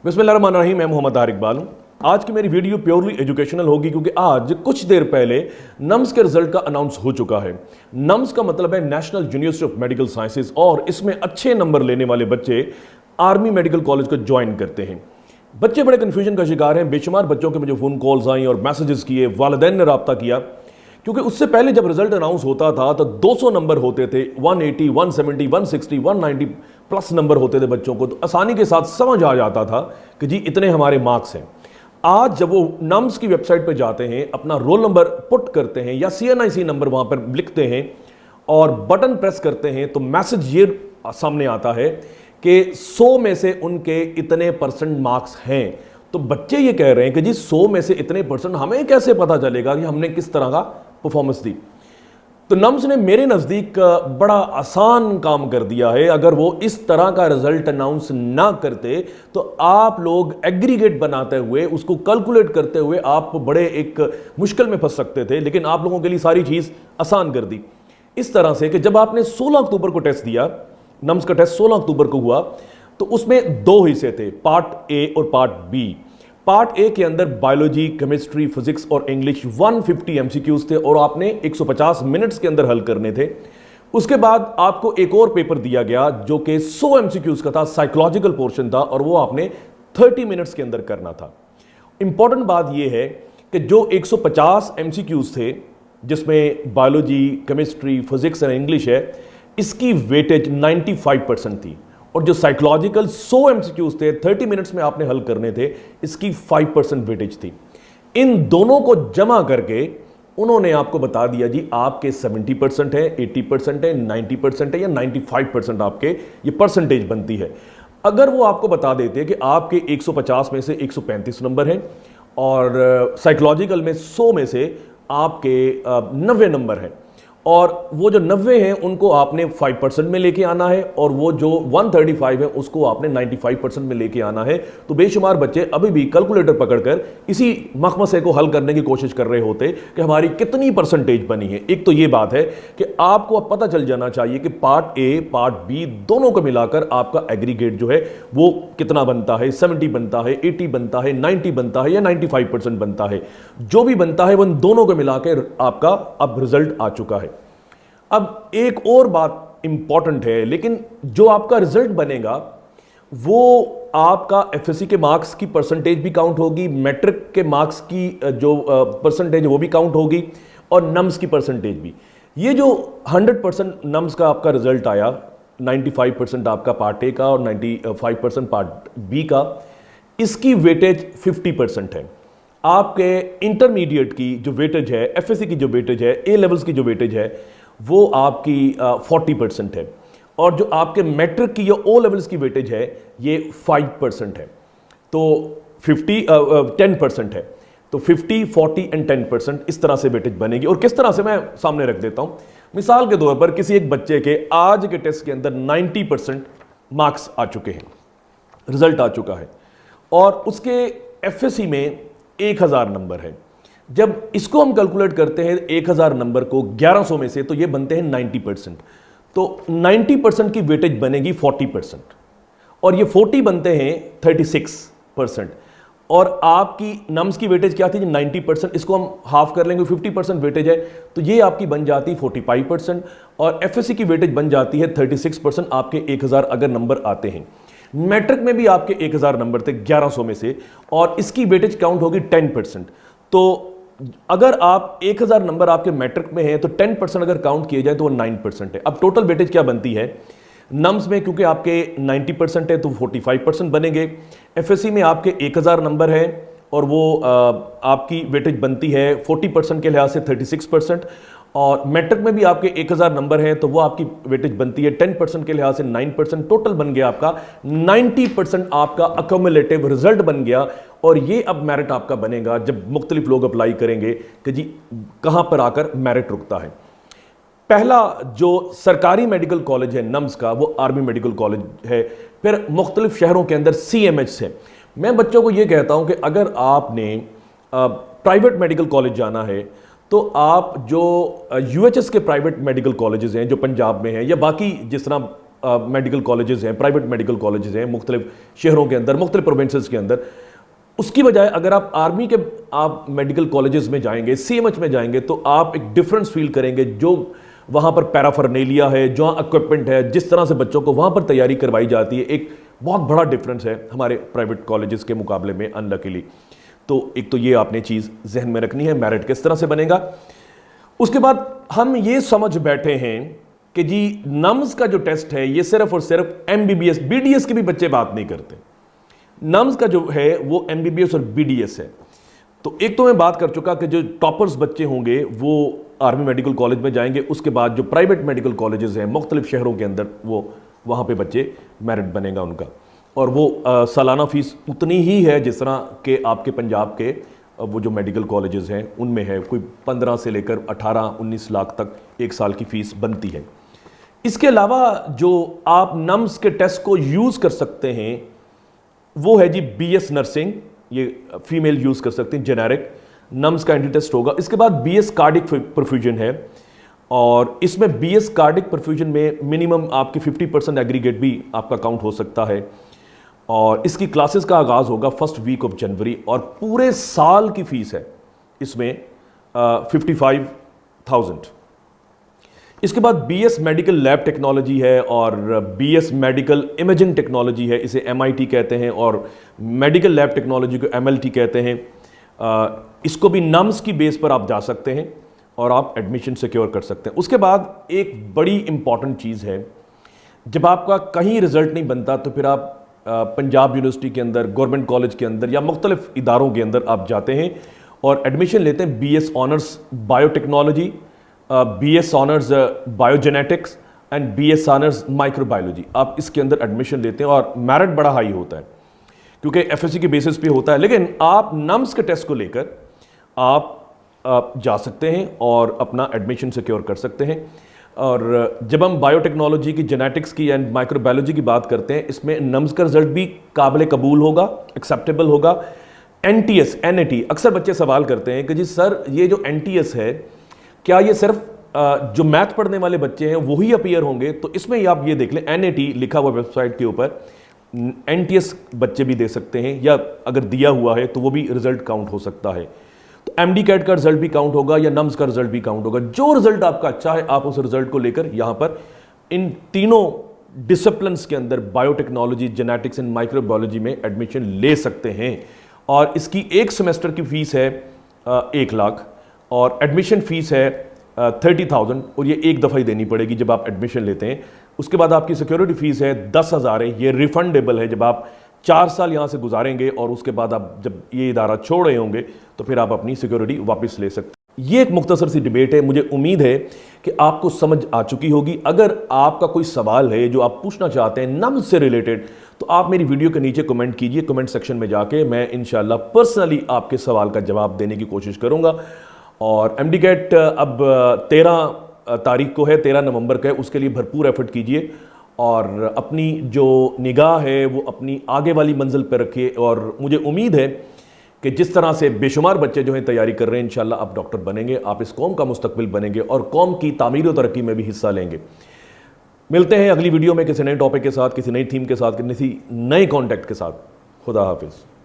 बिस्मिल्लाहिर्रहमानिर्रहीम। मैं मोहम्मद तारिक इकबाल हूँ। आज की मेरी वीडियो प्योरली एजुकेशनल होगी क्योंकि आज कुछ देर पहले नम्स के रिजल्ट का अनाउंस हो चुका है। नम्स का मतलब है national university of medical sciences, और इसमें अच्छे नंबर लेने वाले बच्चे आर्मी मेडिकल कॉलेज को ज्वाइन करते हैं। बच्चे बड़े कन्फ्यूजन का शिकार हैं। बेशुमार बच्चों के मुझे फ़ोन कॉल्स आई और मैसेजेस किए, वालिदैन ने रब्ता किया, क्योंकि उससे पहले जब रिजल्ट अनाउंस होता था तो 200 नंबर होते थे, 180, 170, 160, 190 प्लस नंबर होते थे बच्चों को, तो आसानी के साथ समझ आ जाता था कि जी इतने हमारे मार्क्स हैं। आज जब वो नम्स की वेबसाइट पर जाते हैं, अपना रोल नंबर पुट करते हैं या CNIC नंबर वहां पर लिखते हैं और बटन प्रेस करते हैं, तो मैसेज ये सामने आता है कि 100 में से उनके इतने परसेंट मार्क्स हैं। तो बच्चे ये कह रहे हैं कि जी 100 में से इतने परसेंट हमें कैसे पता चलेगा कि हमने किस तरह का परफॉर्मेंस दी। तो नम्स ने मेरे नज़दीक बड़ा आसान काम कर दिया है। अगर वो इस तरह का रिजल्ट अनाउंस ना करते तो आप लोग एग्रीगेट बनाते हुए, उसको कैलकुलेट करते हुए आप बड़े एक मुश्किल में फंस सकते थे, लेकिन आप लोगों के लिए सारी चीज़ आसान कर दी इस तरह से कि जब आपने 16 अक्टूबर को टेस्ट दिया, नम्स का टेस्ट 16 अक्टूबर को हुआ, तो उसमें दो हिस्से थे, पार्ट ए और पार्ट बी। पार्ट ए के अंदर बायोलॉजी, केमिस्ट्री, फिजिक्स और इंग्लिश 150 MCQs थे और आपने 150 मिनट्स के अंदर हल करने थे। उसके बाद आपको एक और पेपर दिया गया जो कि 100 MCQs का था, साइकोलॉजिकल पोर्शन था, और वो आपने 30 मिनट्स के अंदर करना था। इंपॉर्टेंट बात यह है कि जो 150 MCQs थे जिसमें बायोलॉजी, केमिस्ट्री, फिजिक्स और इंग्लिश है, इसकी वेटेज 95% थी, और जो साइकोलॉजिकल 100 MCQs थे 30 मिनट्स में आपने हल करने थे, इसकी 5% वेटेज थी। इन दोनों को जमा करके उन्होंने आपको बता दिया जी आपके 70% है, 80% है, 90% है या 95% आपके ये परसेंटेज बनती है। अगर वो आपको बता देते कि आपके 150 में से 135 नंबर हैं और साइकोलॉजिकल में 100 में से आपके 90 नंबर हैं, और वो जो 90 हैं उनको आपने 5% में लेके आना है, और वो जो 135 है उसको आपने 95% में लेके आना है, तो बेशुमार बच्चे अभी भी कैलकुलेटर पकड़कर इसी मखमसे को हल करने की कोशिश कर रहे होते कि हमारी कितनी परसेंटेज बनी है। एक तो ये बात है कि आपको अब पता चल जाना चाहिए कि पार्ट ए, पार्ट बी दोनों को मिलाकर आपका एग्रीगेट जो है वो कितना बनता है, 70 बनता है, 80 बनता है, 90 बनता है या 95% बनता है। जो भी बनता है उन दोनों को मिलाकर आपका अब रिजल्ट आ चुका है। अब एक और बात इंपॉर्टेंट है, लेकिन जो आपका रिजल्ट बनेगा वो आपका FSC के मार्क्स की परसेंटेज भी काउंट होगी, मैट्रिक के मार्क्स की जो परसेंटेज वो भी काउंट होगी, और नम्स की परसेंटेज भी। ये जो 100% नम्स का आपका रिजल्ट आया, 95% आपका पार्ट ए का और 95% पार्ट बी का, इसकी वेटेज 50% है। आपके इंटरमीडिएट की जो वेटेज है, FSC की जो वेटेज है, A लेवल्स की जो वेटेज है, वो आपकी 40% है, और जो आपके मैट्रिक की या O लेवल्स की वेटेज है ये 5% है। तो 10% है। तो 50, 40 एंड 10% इस तरह से वेटेज बनेगी। और किस तरह से मैं सामने रख देता हूं, मिसाल के तौर पर किसी एक बच्चे के आज के टेस्ट के अंदर 90% मार्क्स आ चुके हैं, रिजल्ट आ चुका है, और उसके FSC में 1000 नंबर है। जब इसको हम कैलकुलेट करते हैं 1000 नंबर को 1100 में से, तो ये बनते हैं 90%। तो 90% की वेटेज बनेगी 40%, और ये 40 बनते हैं 36%। और आपकी नम्स की वेटेज क्या थी, 90%, इसको हम हाफ कर लेंगे, 50% वेटेज है, तो ये आपकी बन जाती 45%, और FSC की वेटेज बन जाती है 36% आपके 1000 अगर नंबर आते हैं। मैट्रिक में भी आपके 1000 नंबर थे 1100 में से, और इसकी वेटेज काउंट होगी 10%। तो अगर आप 1000 नंबर आपके मैट्रिक में है तो 10% अगर काउंट किए जाए तो वो 9% है। अब टोटल वेटेज क्या बनती है नम्स में, क्योंकि आपके 90% है तो 45% बनेंगे। FSC में आपके 1000 नंबर है और वो आपकी वेटेज बनती है 40% के लिहाज से 36%, और मैट्रिक में भी आपके 1000 नंबर हैं तो वो आपकी वेटेज बनती है 10% के लिहाज से 9%। टोटल बन गया आपका 90% आपका अक्यूमुलेटिव रिजल्ट बन गया। और ये अब मेरिट आपका बनेगा जब मुख्तलिफ लोग अप्लाई करेंगे कि जी कहां पर आकर मेरिट रुकता है। पहला जो सरकारी मेडिकल कॉलेज है नम्स का, वो आर्मी मेडिकल कॉलेज है। फिर मुख्तलिफ शहरों के अंदर CMH है। मैं बच्चों को ये कहता हूं कि अगर आपने प्राइवेट मेडिकल कॉलेज जाना है तो आप जो UHS के प्राइवेट मेडिकल कॉलेजेस हैं जो पंजाब में हैं, या बाकी जिस तरह मेडिकल कॉलेजेस हैं, प्राइवेट मेडिकल कॉलेजेस हैं मुख्तलिफ शहरों के अंदर, मुख्तलिफ प्रोविंसेस के अंदर। उसकी बजाय अगर आप आर्मी के आप मेडिकल कॉलेजेस में जाएंगे, सीएमएच में जाएंगे, तो आप एक डिफरेंस फील करेंगे। जो वहाँ पर पैराफर्नेलिया है, जो इक्विपमेंट है, जिस तरह से बच्चों को वहाँ पर तैयारी करवाई जाती है, एक बहुत बड़ा डिफरेंस है हमारे प्राइवेट कॉलेजेस के मुकाबले में अनलकीली। तो एक तो ये आपने चीज़ जहन में रखनी है, मेरिट किस तरह से बनेगा। उसके बाद हम ये समझ बैठे हैं कि जी नम्स का जो टेस्ट है ये सिर्फ और सिर्फ एमबीबीएस बीडीएस के भी बच्चे बात नहीं करते। नम्स का जो है वो एमबीबीएस और बीडीएस है। तो एक तो मैं बात कर चुका कि जो टॉपर्स बच्चे होंगे वो आर्मी मेडिकल कॉलेज में जाएंगे, उसके बाद जो प्राइवेट मेडिकल कॉलेजेस हैं मुख्तलिफ शहरों के अंदर वो वहाँ पे बच्चे मेरिट बनेगा उनका, और वो सालाना फीस उतनी ही है जिस तरह के आपके पंजाब के वो जो मेडिकल कॉलेजेस हैं उनमें है, कोई 15 से लेकर 18-19 लाख तक एक साल की फ़ीस बनती है। इसके अलावा जो आप नम्स के टेस्ट को यूज़ कर सकते हैं वो है जी बीएस नर्सिंग, ये फीमेल यूज़ कर सकते हैं, जेनेरिक नम्स का एंटी टेस्ट होगा। इसके बाद बीएस कार्डिक परफ्यूजन है, और इसमें बीएस कार्डिक परफ्यूजन में मिनिमम आपकी 50% एग्रीगेट भी आपका काउंट हो सकता है, और इसकी क्लासेस का आगाज़ होगा फर्स्ट वीक ऑफ जनवरी, और पूरे साल की फ़ीस है इसमें 55,000। इसके बाद बीएस मेडिकल लैब टेक्नोलॉजी है, और बीएस मेडिकल इमेजिंग टेक्नोलॉजी है, इसे एमआईटी कहते हैं, और मेडिकल लैब टेक्नोलॉजी को एमएलटी कहते हैं। इसको भी नम्स की बेस पर आप जा सकते हैं और आप एडमिशन सिक्योर कर सकते हैं। उसके बाद एक बड़ी इंपॉर्टेंट चीज़ है, जब आपका कहीं रिजल्ट नहीं बनता तो फिर आप पंजाब यूनिवर्सिटी के अंदर, गवर्नमेंट कॉलेज के अंदर या मुख्तलिफ इदारों के अंदर आप जाते हैं और एडमिशन लेते हैं BS honours biotechnology, BS honours biogenetics and BS honours microbiology. आप इसके अंदर एडमिशन लेते हैं और मेरिट बड़ा हाई होता है क्योंकि एफएससी के बेसिस पे होता है। लेकिन आप नम्स के टेस्ट को लेकर आप जा सकते हैं और अपना एडमिशन सिक्योर कर सकते हैं। और जब हम बायोटेक्नोलॉजी की, जेनेटिक्स की एंड माइक्रोबायोलॉजी की बात करते हैं, इसमें नम्स का रिजल्ट भी काबिल कबूल होगा, एक्सेप्टेबल होगा। एनटीएस, एनएटी, अक्सर बच्चे सवाल करते हैं कि जी सर ये जो एनटीएस है क्या ये सिर्फ जो मैथ पढ़ने वाले बच्चे हैं वही अपीयर होंगे? तो इसमें आप ये देख लें, एनएटी लिखा हुआ वेबसाइट के ऊपर, एनटीएस बच्चे भी दे सकते हैं, या अगर दिया हुआ है तो वो भी रिजल्ट काउंट हो सकता है। तो एमडी कैट का रिजल्ट भी काउंट होगा या नम्स का रिजल्ट भी काउंट होगा। जो रिजल्ट आपका अच्छा है आप उस रिजल्ट को लेकर यहाँ पर इन तीनों डिसिप्लिन्स के अंदर बायोटेक्नोलॉजी, जेनेटिक्स एंड माइक्रोबायोलॉजी में एडमिशन ले सकते हैं। और इसकी एक सेमेस्टर की फीस है 1 लाख और एडमिशन फीस है 30,000, और ये एक दफ़ा ही देनी पड़ेगी जब आप एडमिशन लेते हैं। उसके बाद आपकी सिक्योरिटी फीस है 10,000 है, ये रिफंडेबल है। जब आप 4 साल यहाँ से गुजारेंगे और उसके बाद आप जब ये इदारा छोड़ रहे होंगे तो फिर आप अपनी सिक्योरिटी वापस ले सकते हैं। ये एक मुख्तसर सी डिबेट है, मुझे उम्मीद है कि आपको समझ आ चुकी होगी। अगर आपका कोई सवाल है जो आप पूछना चाहते हैं नम्स से रिलेटेड, तो आप मेरी वीडियो के नीचे कमेंट कीजिए, कमेंट सेक्शन में जाके मैं इंशाल्लाह पर्सनली आपके सवाल का जवाब देने की कोशिश करूँगा। और एमडी कैट अब 13 तारीख को है, 13 नवंबर का है, उसके लिए भरपूर एफर्ट कीजिए और अपनी जो निगाह है वो अपनी आगे वाली मंजिल पर रखिए। और मुझे उम्मीद है कि जिस तरह से बेशुमार बच्चे जो हैं तैयारी कर रहे हैं, इंशाल्लाह आप डॉक्टर बनेंगे, आप इस कौम का मुस्तकबिल बनेंगे और कौम की तामीर और तरक्की में भी हिस्सा लेंगे। मिलते हैं अगली वीडियो में किसी नए टॉपिक के साथ, किसी नई थीम के साथ, किसी नए कॉन्टेक्ट के साथ। खुदा हाफिज़।